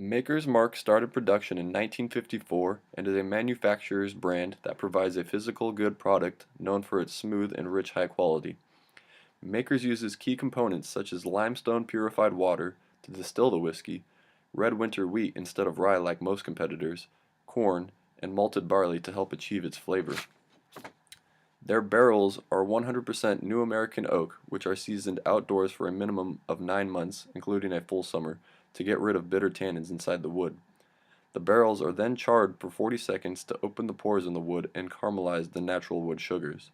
Maker's Mark started production in 1954 and is a manufacturer's brand that provides a physical good product known for its smooth and rich high quality. Maker's uses key components such as limestone purified water to distill the whiskey, red winter wheat instead of rye like most competitors, corn, and malted barley to help achieve its flavor. Their barrels are 100% New American oak, which are seasoned outdoors for a minimum of 9 months, including a full summer, to get rid of bitter tannins inside the wood. The barrels are then charred for 40 seconds to open the pores in the wood and caramelize the natural wood sugars.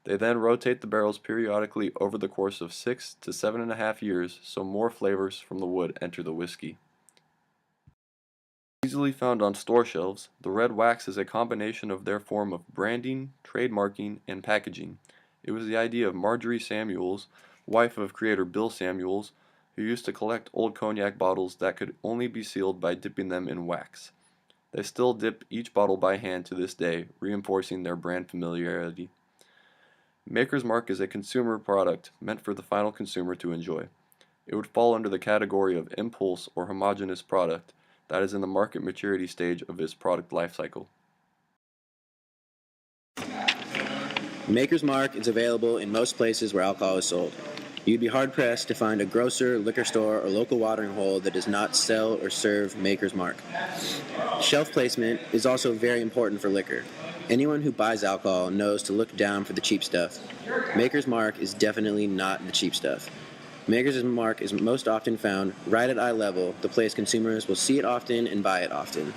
They then rotate the barrels periodically over the course of 6 to 7.5 years so more flavors from the wood enter the whiskey. Easily found on store shelves, the red wax is a combination of their form of branding, trademarking, and packaging. It was the idea of Marjorie Samuels, wife of creator Bill Samuels, who used to collect old cognac bottles that could only be sealed by dipping them in wax. They still dip each bottle by hand to this day, reinforcing their brand familiarity. Maker's Mark is a consumer product meant for the final consumer to enjoy. It would fall under the category of impulse or homogeneous product that is in the market maturity stage of its product life cycle. Maker's Mark is available in most places where alcohol is sold. You'd be hard-pressed to find a grocer, liquor store, or local watering hole that does not sell or serve Maker's Mark. Shelf placement is also very important for liquor. Anyone who buys alcohol knows to look down for the cheap stuff. Maker's Mark is definitely not the cheap stuff. Maker's Mark is most often found right at eye level, the place consumers will see it often and buy it often.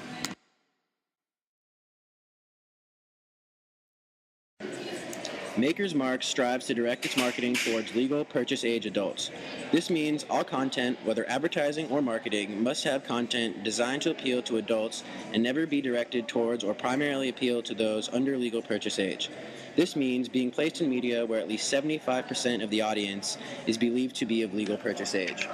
Maker's Mark strives to direct its marketing towards legal purchase age adults. This means all content, whether advertising or marketing, must have content designed to appeal to adults and never be directed towards or primarily appeal to those under legal purchase age. This means being placed in media where at least 75% of the audience is believed to be of legal purchase age.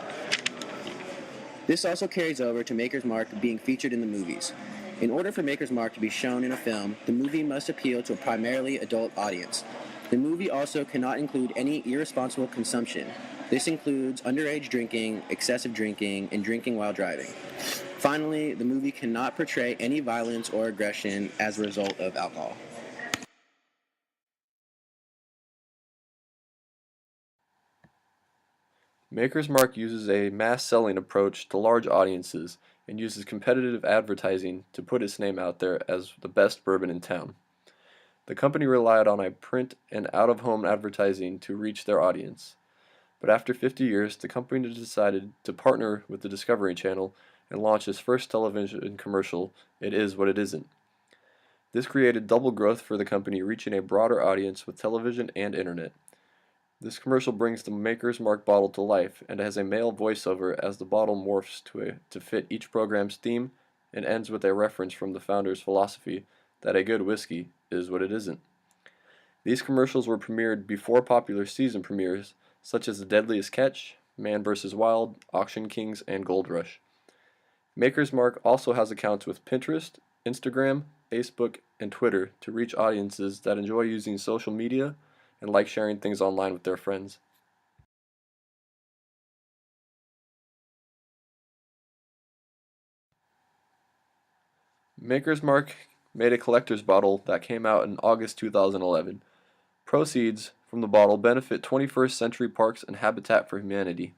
This also carries over to Maker's Mark being featured in the movies. In order for Maker's Mark to be shown in a film, the movie must appeal to a primarily adult audience. The movie also cannot include any irresponsible consumption. This includes underage drinking, excessive drinking, and drinking while driving. Finally, the movie cannot portray any violence or aggression as a result of alcohol. Maker's Mark uses a mass selling approach to large audiences and uses competitive advertising to put its name out there as the best bourbon in town. The company relied on a print and out-of-home advertising to reach their audience. But after 50 years, the company decided to partner with the Discovery Channel and launch its first television commercial, It Is What It Isn't. This created double growth for the company, reaching a broader audience with television and internet. This commercial brings the Maker's Mark bottle to life and has a male voiceover as the bottle morphs to fit each program's theme and ends with a reference from the founder's philosophy that a good whiskey is what it isn't. These commercials were premiered before popular season premieres such as The Deadliest Catch, Man vs. Wild, Auction Kings, and Gold Rush. Maker's Mark also has accounts with Pinterest, Instagram, Facebook, and Twitter to reach audiences that enjoy using social media and like sharing things online with their friends. Maker's Mark made a collector's bottle that came out in August 2011. Proceeds from the bottle benefit 21st Century Parks and Habitat for Humanity.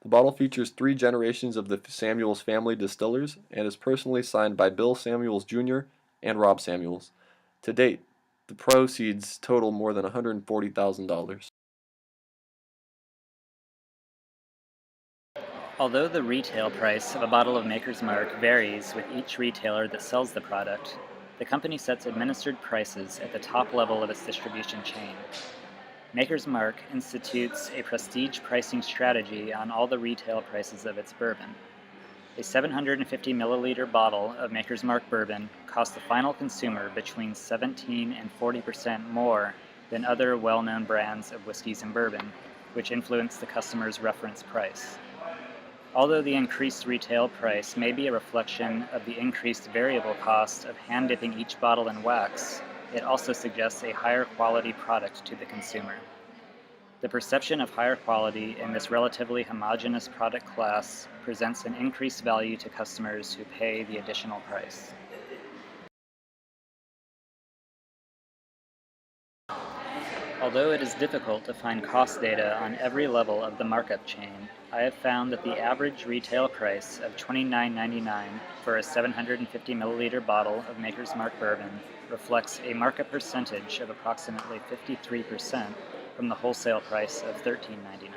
The bottle features 3 generations of the Samuels family distillers and is personally signed by Bill Samuels Jr. and Rob Samuels. To date, the proceeds total more than $140,000. Although the retail price of a bottle of Maker's Mark varies with each retailer that sells the product, the company sets administered prices at the top level of its distribution chain. Maker's Mark institutes a prestige pricing strategy on all the retail prices of its bourbon. A 750 milliliter bottle of Maker's Mark bourbon costs the final consumer between 17 and 40% more than other well-known brands of whiskeys and bourbon, which influence the customer's reference price. Although the increased retail price may be a reflection of the increased variable cost of hand-dipping each bottle in wax, it also suggests a higher quality product to the consumer. The perception of higher quality in this relatively homogeneous product class presents an increased value to customers who pay the additional price. Although it is difficult to find cost data on every level of the markup chain, I have found that the average retail price of $29.99 for a 750 milliliter bottle of Maker's Mark bourbon reflects a markup percentage of approximately 53% from the wholesale price of $13.99.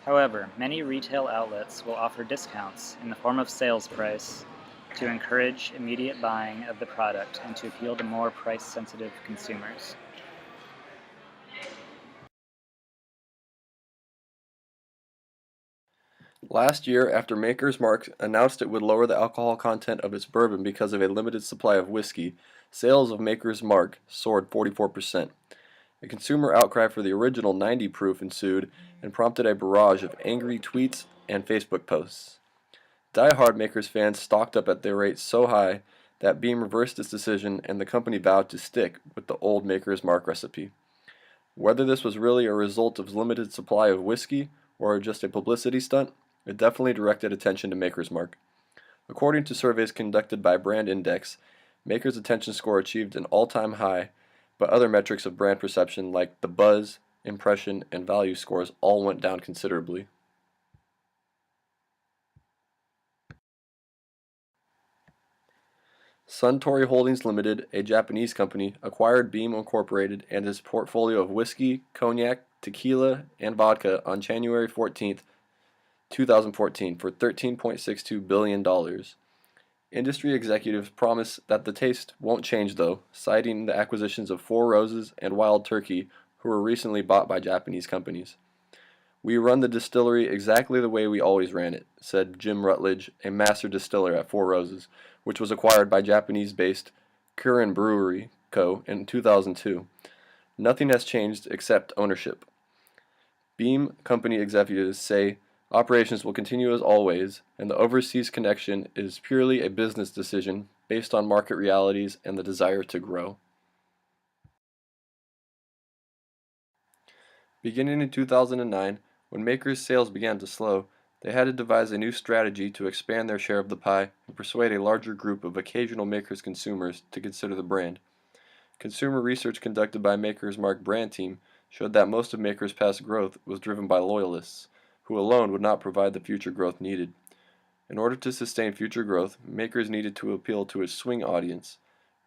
However, many retail outlets will offer discounts in the form of sales price to encourage immediate buying of the product and to appeal to more price-sensitive consumers. Last year, after Maker's Mark announced it would lower the alcohol content of its bourbon because of a limited supply of whiskey, sales of Maker's Mark soared 44%. A consumer outcry for the original 90 proof ensued and prompted a barrage of angry tweets and Facebook posts. Die-hard Makers fans stocked up at their rate so high that Beam reversed its decision and the company vowed to stick with the old Maker's Mark recipe. Whether this was really a result of limited supply of whiskey or just a publicity stunt, it definitely directed attention to Maker's Mark. According to surveys conducted by Brand Index, Maker's attention score achieved an all-time high, but other metrics of brand perception like the buzz, impression, and value scores all went down considerably. Suntory Holdings Limited, a Japanese company, acquired Beam Incorporated and its portfolio of whiskey, cognac, tequila, and vodka on January 14, 2014 for $13.62 billion. Industry executives promise that the taste won't change though, citing the acquisitions of Four Roses and Wild Turkey, who were recently bought by Japanese companies. "We run the distillery exactly the way we always ran it," said Jim Rutledge, a master distiller at Four Roses, which was acquired by Japanese-based Kirin Brewery Co. in 2002. "Nothing has changed except ownership." Beam Company executives say operations will continue as always, and the overseas connection is purely a business decision based on market realities and the desire to grow. Beginning in 2009, when Makers' sales began to slow, they had to devise a new strategy to expand their share of the pie and persuade a larger group of occasional Makers consumers to consider the brand. Consumer research conducted by Maker's Mark brand team showed that most of Maker's past growth was driven by loyalists, who alone would not provide the future growth needed. In order to sustain future growth, Makers needed to appeal to its swing audience.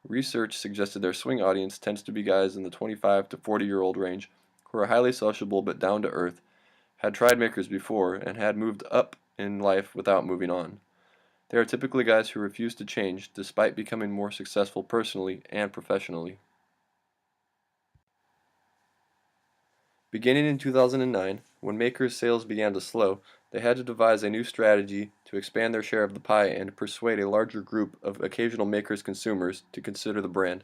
Research suggested their swing audience tends to be guys in the 25 to 40-year-old range who are highly sociable but down to earth, had tried Makers before, and had moved up in life without moving on. They are typically guys who refuse to change despite becoming more successful personally and professionally. Beginning in 2009, when Makers' sales began to slow, they had to devise a new strategy to expand their share of the pie and persuade a larger group of occasional Makers consumers to consider the brand.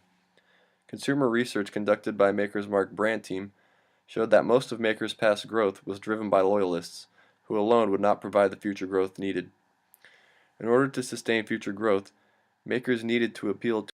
Consumer research conducted by Maker's Mark brand team showed that most of Maker's past growth was driven by loyalists, who alone would not provide the future growth needed. In order to sustain future growth, Makers needed to appeal